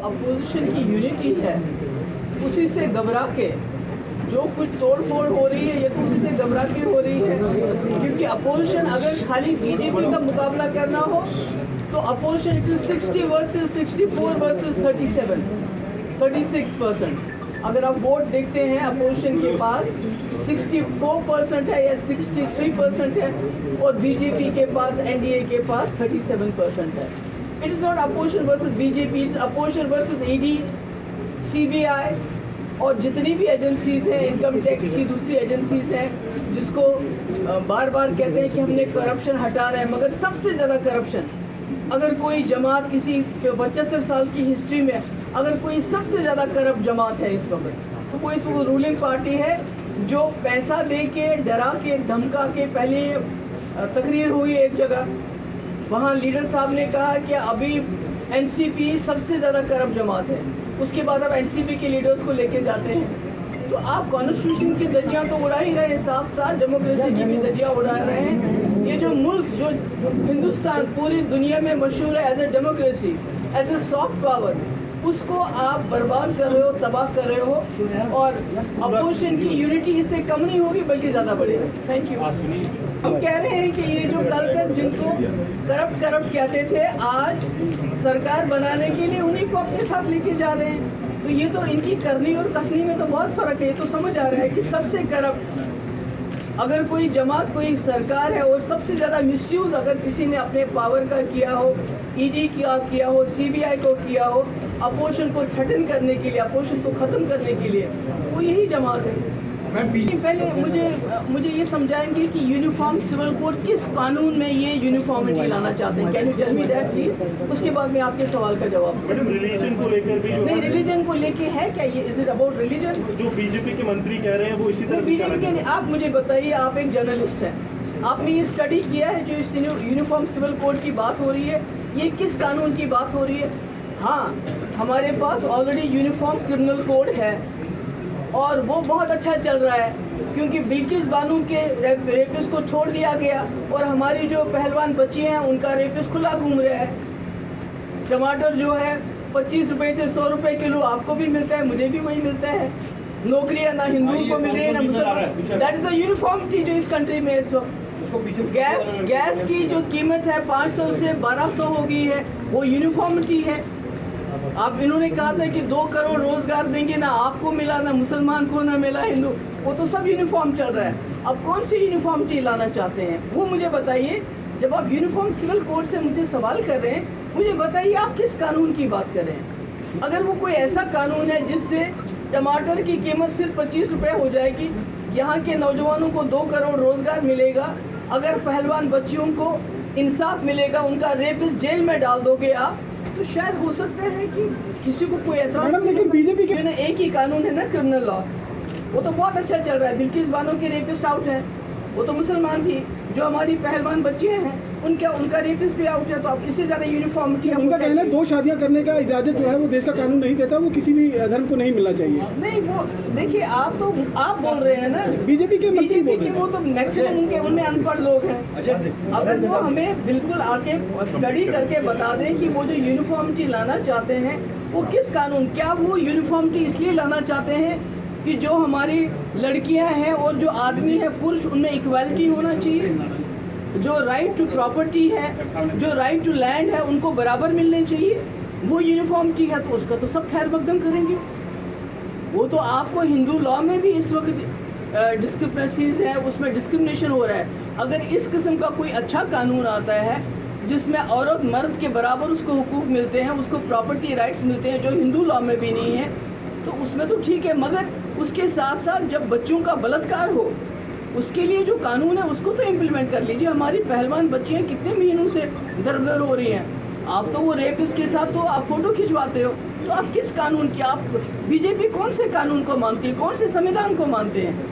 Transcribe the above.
Opposition की unity है उसी से घबरा के जो कुछ तोड़ फोड़ हो रही है ये तो उसी से घबरा के हो रही है, क्योंकि अपोजिशन अगर खाली बीजेपी का मुकाबला करना हो तो opposition it is 60 versus 64 versus 36%। अगर आप वोट देखते हैं अपोजिशन के पास 64% है या 63% है और बीजेपी के पास एनडीए के पास 37% है। It is not opposition versus BJP, it's opposition versus ED, CBI और जितनी भी एजेंसीज हैं, इनकम टैक्स की दूसरी एजेंसीज हैं जिसको बार बार कहते हैं कि हमने करप्शन हटा रहे हैं, मगर सबसे ज़्यादा करप्शन अगर कोई जमात किसी 75 साल की हिस्ट्री में अगर कोई सबसे ज़्यादा करप्ट जमात है इस वक्त तो कोई इस वक्त रूलिंग पार्टी है जो पैसा दे के डरा के धमका के, पहले तकरीर हुई एक जगह वहाँ लीडर साहब ने कहा कि अभी एनसीपी सबसे ज़्यादा करप्ट जमात है, उसके बाद अब एनसीपी के लीडर्स को लेके जाते हैं। तो आप कॉन्स्टिट्यूशन की धज्जियाँ तो उड़ा ही रहे हैं, साथ साथ डेमोक्रेसी की भी धज्जियाँ उड़ा रहे हैं। ये जो मुल्क जो हिंदुस्तान पूरी दुनिया में मशहूर है as a democracy, as a soft power, उसको आप बर्बाद कर रहे हो, तबाह कर रहे हो और अपोजिशन की यूनिटी इससे कम नहीं होगी बल्कि ज़्यादा बढ़ेगी। Thank you. हम कह रहे हैं कि ये जो कल तक जिनको करप्ट कहते थे आज सरकार बनाने के लिए उन्हीं को अपने साथ लेके जा रहे हैं, तो ये तो इनकी करनी और कथनी में तो बहुत फ़र्क है। ये तो समझ आ रहा है कि सबसे करप्ट अगर कोई जमात कोई सरकार है और सबसे ज़्यादा मिसयूज़ अगर किसी ने अपने पावर का किया हो, ईडी किया हो, सीबीआई को किया हो, अपोजिशन को थ्रेटन करने के लिए, अपोजिशन को ख़त्म करने के लिए, वो यही जमात है। पहले मुझे ये समझाएंगे कि यूनिफॉर्म सिविल कोड किस कानून में ये यूनिफॉर्मिटी लाना चाहते हैं? Can you tell me that please? उसके बाद मैं आपके सवाल का जवाब दूँ। मैडम रिलीजन को लेकर भी नहीं, रिलीजन को लेके है क्या ये? Is it about religion? जो बीजेपी के मंत्री कह रहे हैं वो इसी तरह बीजेपी के। आप मुझे बताइए, आप एक जर्नलिस्ट हैं, आपने ये स्टडी किया है जो इस यूनिफॉर्म सिविल कोड की बात हो रही है, ये किस कानून की बात हो रही है? हाँ, हमारे पास ऑलरेडी यूनिफॉर्म क्रिमिनल कोड है और वो बहुत अच्छा चल रहा है क्योंकि बिल्किस बानू के रेपिस्ट को छोड़ दिया गया और हमारी जो पहलवान बच्ची हैं उनका रेपिस्ट खुला घूम रहा है। टमाटर जो है 25 रुपये से 100 रुपये किलो आपको भी मिलता है, मुझे भी वही मिलता है। नौकरियां ना हिंदुओं को मिल रही है ना मुसलमान। दैट इज़ अ यूनिफॉर्मिटी जो इस कंट्री में इस वक्त। गैस की जो कीमत है 500 से 1200 हो गई है, वो यूनिफॉर्मिटी है। आप इन्होंने कहा था कि 2 करोड़ रोजगार देंगे, ना आपको मिला ना मुसलमान को ना मिला हिंदू, वो तो सब यूनिफॉर्म चल रहा है। अब कौन सी यूनिफॉर्मिटी लाना चाहते हैं वो मुझे बताइए। जब आप यूनिफॉर्म सिविल कोड से मुझे सवाल कर रहे हैं, मुझे बताइए आप किस कानून की बात कर रहे हैं? अगर वो कोई ऐसा कानून है जिससे टमाटर की कीमत फिर 25 रुपये हो जाएगी, यहाँ के नौजवानों को 2 करोड़ रोजगार मिलेगा, अगर पहलवान बच्चियों को इंसाफ मिलेगा, उनका रेपिस्ट जेल में डाल दोगे आप, तो शायद हो सकता है कि किसी को कोई ऐतराज़। लेकिन बीजेपी के ना एक ही कानून है ना, क्रिमिनल लॉ, वो तो बहुत अच्छा चल रहा है। बिल्किस बानो की रेपिस्ट आउट है, वो तो मुसलमान थी। जो हमारी पहलवान बच्चियाँ हैं उनका रेपिस्ट भी आउट है, तो अब इससे ज़्यादा यूनिफॉर्मिटी। उनका कहना है 2 शादियां करने का इजाज़त जो है वो देश का कानून नहीं देता, वो किसी भी धर्म को नहीं मिलना चाहिए। नहीं, वो देखिए आप बोल रहे हैं ना बीजेपी के वो तो मैक्सिमम उनमें अनपढ़ लोग हैं। अगर वो हमें बिल्कुल आके स्टडी करके बता दें कि वो जो यूनिफॉर्मिटी लाना चाहते हैं वो किस कानून, क्या वो यूनिफॉर्मिटी इसलिए लाना चाहते हैं कि जो हमारी लड़कियां हैं और जो आदमी है पुरुष, उनमें इक्वालिटी होना चाहिए, जो राइट टू प्रॉपर्टी है, जो राइट टू लैंड है, उनको बराबर मिलने चाहिए, वो यूनिफॉर्मिटी है, तो उसका तो सब खैर मकदम करेंगे। वो तो आपको हिंदू लॉ में भी इस वक्त डिस्क्रिपेंसीज है, उसमें डिस्क्रिमिनेशन हो रहा है। अगर इस किस्म का कोई अच्छा कानून आता है जिसमें औरत मर्द के बराबर उसको हुकूक मिलते हैं, उसको प्रॉपर्टी राइट्स मिलते हैं, जो हिंदू लॉ में भी नहीं है, तो उसमें तो ठीक है। मगर उसके साथ साथ जब बच्चों का बलात्कार हो उसके लिए जो कानून है उसको तो इम्प्लीमेंट कर लीजिए। हमारी पहलवान बच्चियाँ कितने महीनों से दर हो रही हैं, आप तो वो रेपिस्ट के साथ तो आप फ़ोटो खिंचवाते हो, तो आप किस कानून की, आप बीजेपी कौन से कानून को मानती है, कौन से संविधान को मानते हैं?